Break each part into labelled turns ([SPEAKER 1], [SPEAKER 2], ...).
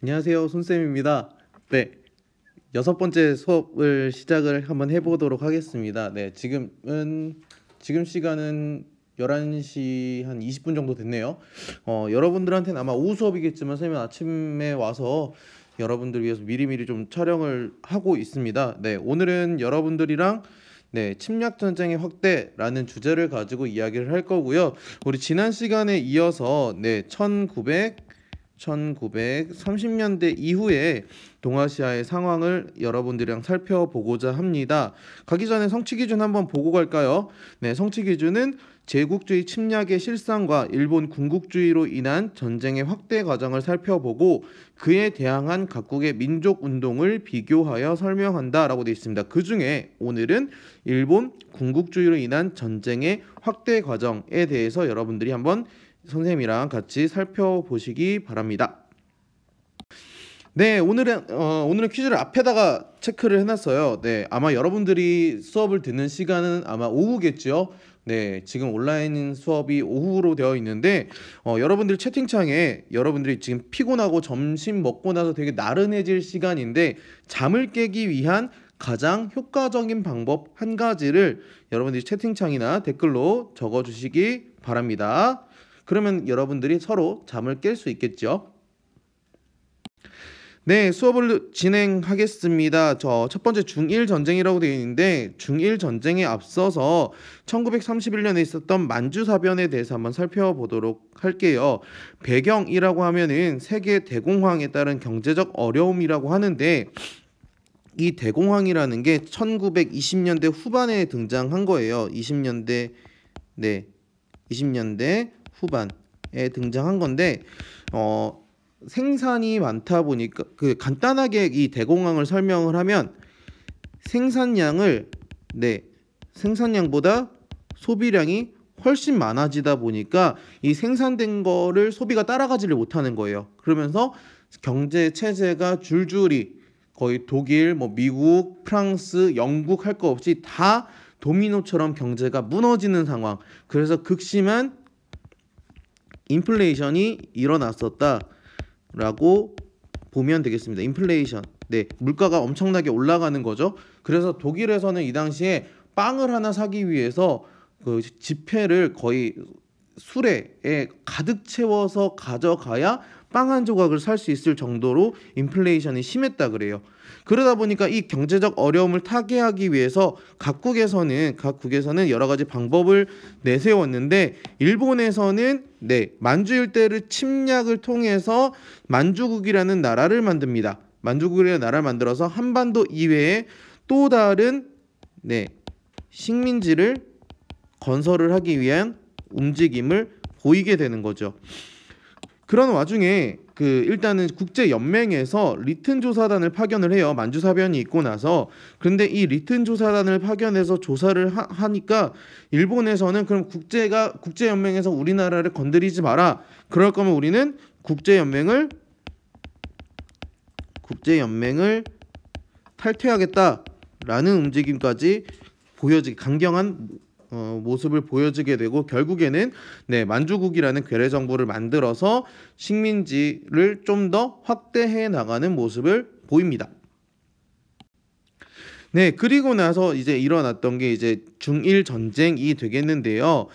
[SPEAKER 1] 안녕하세요, 손쌤입니다. 네, 여섯 번째 수업을 시작을 한번 해보도록 하겠습니다. 네, 지금 시간은 11시 한 20분 정도 됐네요. 여러분들한테는 아마 오후 수업이겠지만 선생님은 아침에 와서 여러분들 위해서 미리미리 좀 촬영을 하고 있습니다. 네, 오늘은 여러분들이랑 침략 전쟁의 확대라는 주제를 가지고 이야기를 할 거고요. 우리 지난 시간에 이어서 1930년대 이후에 동아시아의 상황을 여러분들이랑 살펴보고자 합니다. 가기 전에 성취 기준 한번 보고 갈까요? 네, 성취 기준은 제국주의 침략의 실상과 일본 군국주의로 인한 전쟁의 확대 과정을 살펴보고 그에 대항한 각국의 민족 운동을 비교하여 설명한다라고 되어 있습니다. 그 중에 오늘은 일본 군국주의로 인한 전쟁의 확대 과정에 대해서 여러분들이 한번 선생님이랑 같이 살펴보시기 바랍니다. 네, 오늘은 퀴즈를 앞에다가 체크를 해놨어요. 네, 아마 여러분들이 수업을 듣는 시간은 아마 오후겠죠. 네, 지금 온라인 수업이 오후로 되어 있는데 여러분들 채팅창에 여러분들이 지금 피곤하고 점심 먹고 나서 되게 나른해질 시간인데 잠을 깨기 위한 가장 효과적인 방법 한 가지를 여러분들이 채팅창이나 댓글로 적어주시기 바랍니다. 그러면 여러분들이 서로 잠을 깰 수 있겠죠. 네, 수업을 진행하겠습니다. 첫 번째 중일 전쟁이라고 되어 있는데 중일 전쟁에 앞서서 1931년에 있었던 만주사변에 대해서 한번 살펴보도록 할게요. 배경이라고 하면은 세계 대공황에 따른 경제적 어려움이라고 하는데 이 대공황이라는 게 1920년대 후반에 등장한 거예요. 20년대 후반에 등장한 건데 생산이 많다 보니까 간단하게 이 대공황을 설명을 하면 생산량보다 소비량이 훨씬 많아지다 보니까 이 생산된 거를 소비가 따라가지를 못하는 거예요. 그러면서 경제 체제가 줄줄이 거의 독일, 미국, 프랑스, 영국 할 거 없이 다 도미노처럼 경제가 무너지는 상황. 그래서 극심한 인플레이션이 일어났었다라고 보면 되겠습니다. 인플레이션. 네, 물가가 엄청나게 올라가는 거죠. 그래서 독일에서는 이 당시에 빵을 하나 사기 위해서 그 지폐를 거의 수레에 가득 채워서 가져가야 빵 한 조각을 살 수 있을 정도로 인플레이션이 심했다 그래요. 그러다 보니까 이 경제적 어려움을 타개하기 위해서 각국에서는 여러 가지 방법을 내세웠는데 일본에서는 만주 일대를 침략을 통해서 만주국이라는 나라를 만듭니다. 만주국이라는 나라를 만들어서 한반도 이외에 또 다른 식민지를 건설을 하기 위한 움직임을 보이게 되는 거죠. 그런 와중에 일단은 국제연맹에서 리튼 조사단을 파견을 해요. 만주사변이 있고 나서. 그런데 이 리튼 조사단을 파견해서 조사를 하니까 일본에서는 그럼 국제연맹에서 우리나라를 건드리지 마라. 그럴 거면 우리는 국제연맹을 탈퇴하겠다라는 움직임까지 강경한 모습을 보여주게 되고 결국에는 만주국이라는 괴뢰 정부를 만들어서 식민지를 좀 더 확대해 나가는 모습을 보입니다. 네, 그리고 나서 이제 일어났던 게 이제 중일 전쟁이 되겠는데요.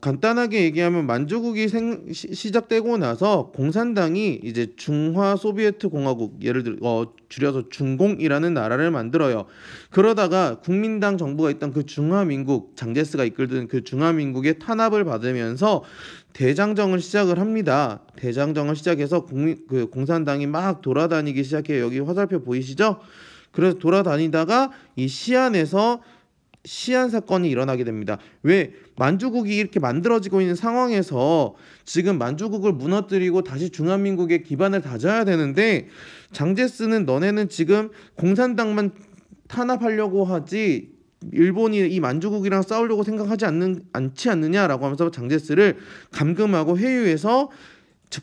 [SPEAKER 1] 간단하게 얘기하면 만주국이 시작되고 나서 공산당이 이제 중화 소비에트 공화국, 예를 들어 줄여서 중공이라는 나라를 만들어요. 그러다가 국민당 정부가 있던 그 중화민국, 장제스가 이끌던 그 중화민국의 탄압을 받으면서 대장정을 시작을 합니다. 대장정을 시작해서 공산당이 막 돌아다니기 시작해요. 여기 화살표 보이시죠? 그래서 돌아다니다가 이 시안에서 시안 사건이 일어나게 됩니다. 왜? 만주국이 이렇게 만들어지고 있는 상황에서 지금 만주국을 무너뜨리고 다시 중화민국의 기반을 다져야 되는데 장제스는 너네는 지금 공산당만 탄압하려고 하지 일본이 이 만주국이랑 싸우려고 생각하지 않지 않느냐라고 하면서 장제스를 감금하고 회유해서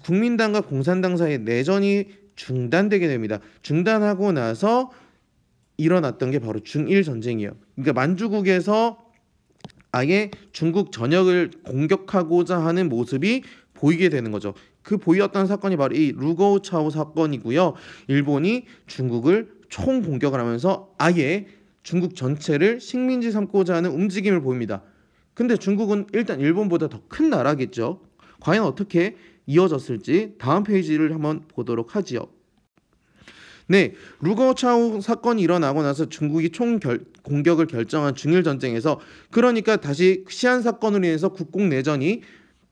[SPEAKER 1] 국민당과 공산당 사이의 내전이 중단되게 됩니다. 중단하고 나서 일어났던 게 바로 중일 전쟁이에요. 그러니까 만주국에서 아예 중국 전역을 공격하고자 하는 모습이 보이게 되는 거죠. 그 보이었던 사건이 바로 이 루거우차오 사건이고요. 일본이 중국을 총공격을 하면서 아예 중국 전체를 식민지 삼고자 하는 움직임을 보입니다. 근데 중국은 일단 일본보다 더 큰 나라겠죠. 과연 어떻게 이어졌을지 다음 페이지를 한번 보도록 하지요. 네, 루거우차오 사건이 일어나고 나서 중국이 공격을 결정한 중일 전쟁에서, 그러니까 다시 시안 사건으로 인해서 국공 내전이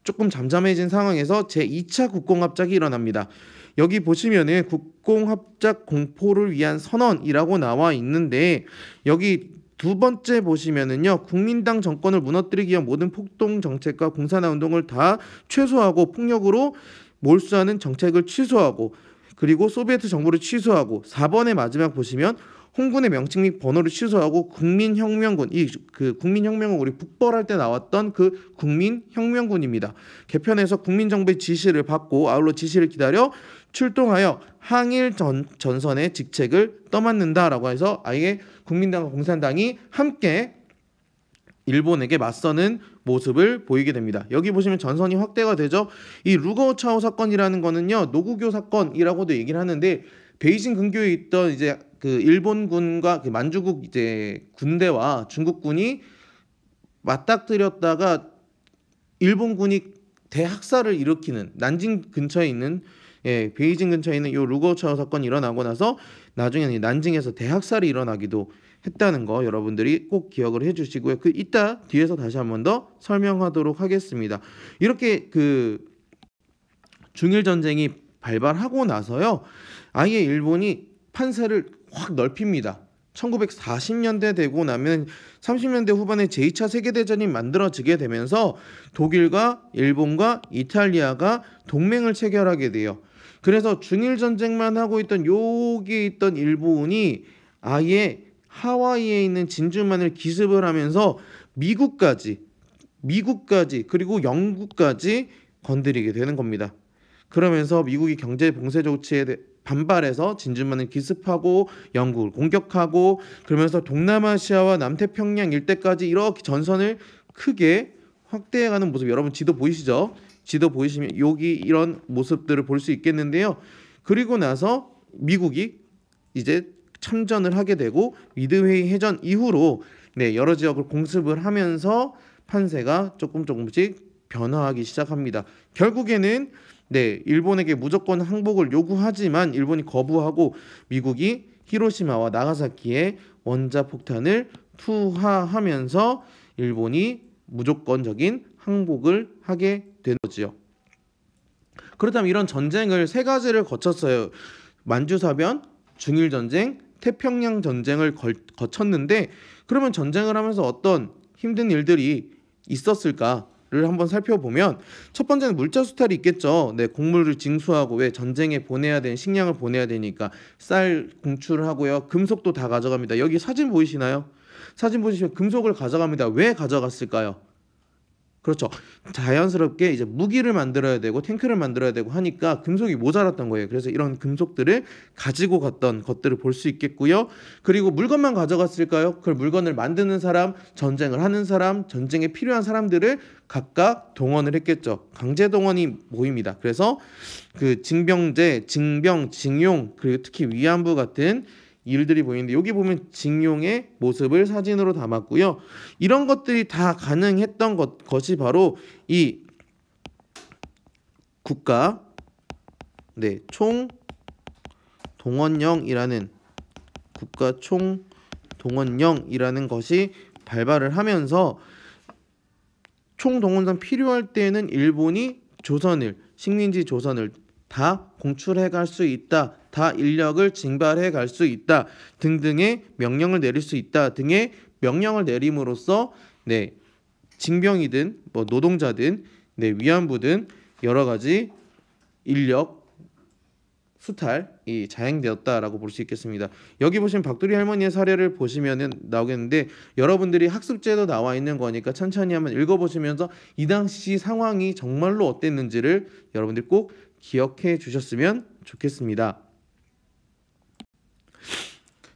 [SPEAKER 1] 조금 잠잠해진 상황에서 제2차 국공합작이 일어납니다. 여기 보시면은 국공합작 공포를 위한 선언이라고 나와 있는데, 여기 두 번째 보시면은요, 국민당 정권을 무너뜨리기 위한 모든 폭동 정책과 공산화 운동을 다 최소화하고 폭력으로 몰수하는 정책을 취소하고, 그리고 소비에트 정부를 취소하고, 4번의 마지막 보시면 홍군의 명칭 및 번호를 취소하고 국민혁명군, 그 국민혁명은 우리 북벌할 때 나왔던 그 국민혁명군입니다. 개편해서 국민정부의 지시를 받고 아울러 지시를 기다려 출동하여 항일 전선의 직책을 떠맡는다라고 해서 아예 국민당과 공산당이 함께 일본에게 맞서는 모습을 보이게 됩니다. 여기 보시면 전선이 확대가 되죠. 이 루거우차오 사건이라는 거는요, 노구교 사건이라고도 얘기를 하는데, 베이징 근교에 있던 이제 그 일본군과 그 만주국 이제 군대와 중국군이 맞닥뜨렸다가 일본군이 대학살을 일으키는, 난징 근처에 있는, 베이징 근처에 있는 이 루거우차오 사건이 일어나고 나서 나중에는 난징에서 대학살이 일어나기도 했다는 거 여러분들이 꼭 기억을 해주시고요. 그 이따 뒤에서 다시 한 번 더 설명하도록 하겠습니다. 이렇게 그 중일 전쟁이 발발하고 나서요, 아예 일본이 판세를 확 넓힙니다. 1940년대 되고 나면 30년대 후반에 제2차 세계대전이 만들어지게 되면서 독일과 일본과 이탈리아가 동맹을 체결하게 돼요. 그래서 중일 전쟁만 하고 있던 여기 있던 일본이 아예 하와이에 있는 진주만을 기습을 하면서 미국까지 그리고 영국까지 건드리게 되는 겁니다. 그러면서 미국이 경제 봉쇄 조치에 반발해서 진주만을 기습하고 영국을 공격하고, 그러면서 동남아시아와 남태평양 일대까지 이렇게 전선을 크게 확대해가는 모습, 여러분 지도 보이시죠? 지도 보이시면 여기 이런 모습들을 볼 수 있겠는데요. 그리고 나서 미국이 이제 참전을 하게 되고, 미드웨이 해전 이후로 여러 지역을 공습을 하면서 판세가 조금씩 변화하기 시작합니다. 결국에는 일본에게 무조건 항복을 요구하지만 일본이 거부하고 미국이 히로시마와 나가사키에 원자폭탄을 투하하면서 일본이 무조건적인 항복을 하게 된 거지요. 그렇다면 이런 전쟁을 세 가지를 거쳤어요. 만주사변, 중일전쟁, 태평양 전쟁을 거쳤는데, 그러면 전쟁을 하면서 어떤 힘든 일들이 있었을까? 를 한번 살펴보면, 첫 번째는 물자 수탈이 있겠죠. 곡물을 징수하고, 왜 전쟁에 보내야 되는 식량을 보내야 되니까 쌀 공출을 하고요. 금속도 다 가져갑니다. 여기 사진 보이시나요? 사진 보시면 금속을 가져갑니다. 왜 가져갔을까요? 그렇죠. 자연스럽게 이제 무기를 만들어야 되고 탱크를 만들어야 되고 하니까 금속이 모자랐던 거예요. 그래서 이런 금속들을 가지고 갔던 것들을 볼 수 있겠고요. 그리고 물건만 가져갔을까요? 그 물건을 만드는 사람, 전쟁을 하는 사람, 전쟁에 필요한 사람들을 각각 동원을 했겠죠. 강제 동원이 모입니다. 그래서 그 징병제, 징병, 징용, 그리고 특히 위안부 같은 일들이 보이는데, 여기 보면 징용의 모습을 사진으로 담았고요. 이런 것들이 다 가능했던 것이 바로 이 국가 총동원령이라는 국가 총동원령이라는 것이 발발을 하면서, 총동원상 필요할 때는 일본이 식민지 조선을 다 공출해 갈 수 있다, 다 인력을 징발해 갈 수 있다 등등의 명령을 내릴 수 있다 등의 명령을 내림으로써 징병이든 노동자든 위안부든 여러 가지 인력 수탈이 자행되었다라고 볼 수 있겠습니다. 여기 보시면 박두리 할머니의 사례를 보시면 나오겠는데, 여러분들이 학습제도 나와 있는 거니까 천천히 한번 읽어보시면서 이 당시 상황이 정말로 어땠는지를 여러분들 꼭 기억해 주셨으면 좋겠습니다.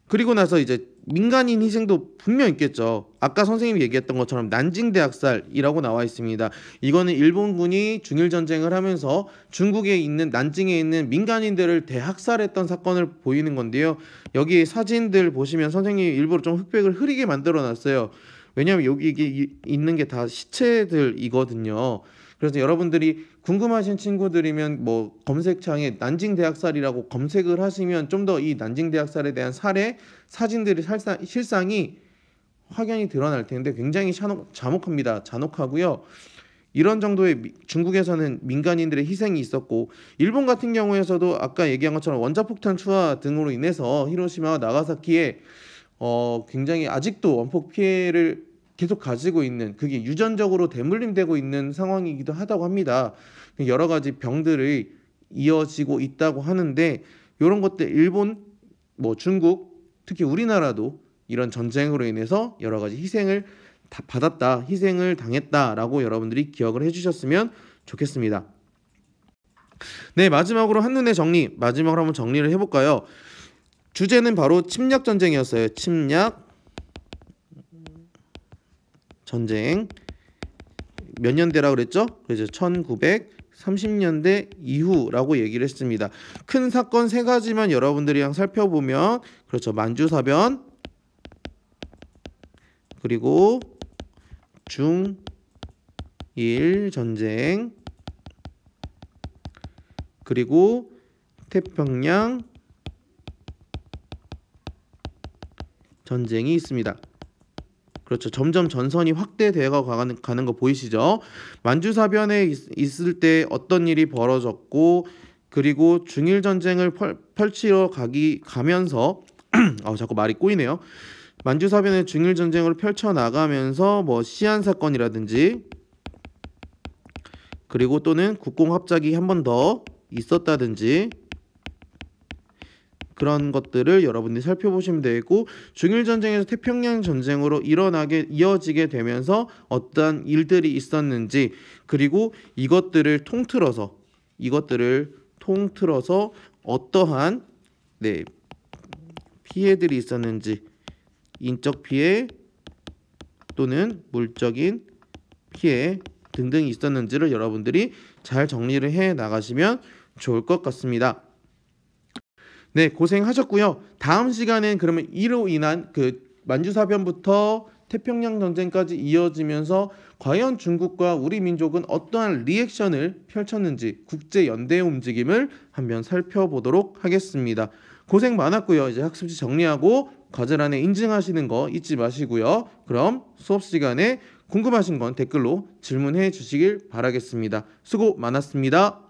[SPEAKER 1] 그리고 나서 이제 민간인 희생도 분명 있겠죠. 아까 선생님이 얘기했던 것처럼 난징 대학살이라고 나와 있습니다. 이거는 일본군이 중일 전쟁을 하면서 중국에 있는 난징에 있는 민간인들을 대학살했던 사건을 보이는 건데요. 여기 사진들 보시면 선생님이 일부러 좀 흑백을 흐리게 만들어 놨어요. 왜냐하면 여기 이게 있는 게 다 시체들이거든요. 그래서 여러분들이 궁금하신 친구들이면 뭐 검색창에 난징 대학살이라고 검색을 하시면 좀 더 이 난징 대학살에 대한 사례 사진들이 실상이 확연히 드러날 텐데 굉장히 잔혹합니다. 잔혹하고요. 이런 정도의 중국에서는 민간인들의 희생이 있었고 일본 같은 경우에서도 아까 얘기한 것처럼 원자폭탄 투하 등으로 인해서 히로시마와 나가사키에 굉장히 아직도 원폭 피해를 계속 가지고 있는 그게 유전적으로 대물림되고 있는 상황이기도 하다고 합니다. 여러 가지 병들이 이어지고 있다고 하는데 이런 것들 일본, 뭐 중국, 특히 우리나라도 이런 전쟁으로 인해서 여러 가지 희생을 받았다, 희생을 당했다라고 여러분들이 기억을 해주셨으면 좋겠습니다. 네, 마지막으로 한눈에 정리, 마지막으로 한번 정리를 해볼까요? 주제는 바로 침략 전쟁이었어요. 침략 전쟁 몇 년대라고 그랬죠? 그래서 1930년대 이후라고 얘기를 했습니다. 큰 사건 세 가지만 여러분들이랑 살펴보면 그렇죠. 만주사변 그리고 중일 전쟁 그리고 태평양 전쟁이 있습니다. 그렇죠. 점점 전선이 확대되어 가는 거 보이시죠? 만주사변에 있을 때 어떤 일이 벌어졌고 그리고 중일전쟁을 펼치러 가면서 자꾸 말이 꼬이네요. 만주사변의 중일전쟁을 펼쳐나가면서 뭐 시안사건이라든지 그리고 또는 국공합작이 한 번 더 있었다든지 그런 것들을 여러분들이 살펴보시면 되고 중일전쟁에서 태평양 전쟁으로 이어지게 되면서 어떠한 일들이 있었는지 그리고 이것들을 통틀어서 어떠한 피해들이 있었는지 인적 피해 또는 물적인 피해 등등이 있었는지를 여러분들이 잘 정리를 해 나가시면 좋을 것 같습니다. 네, 고생하셨고요. 다음 시간엔 그러면 이로 인한 그 만주사변부터 태평양 전쟁까지 이어지면서 과연 중국과 우리 민족은 어떠한 리액션을 펼쳤는지 국제 연대의 움직임을 한번 살펴보도록 하겠습니다. 고생 많았고요. 이제 학습지 정리하고 과제란에 인증하시는 거 잊지 마시고요. 그럼 수업 시간에 궁금하신 건 댓글로 질문해 주시길 바라겠습니다. 수고 많았습니다.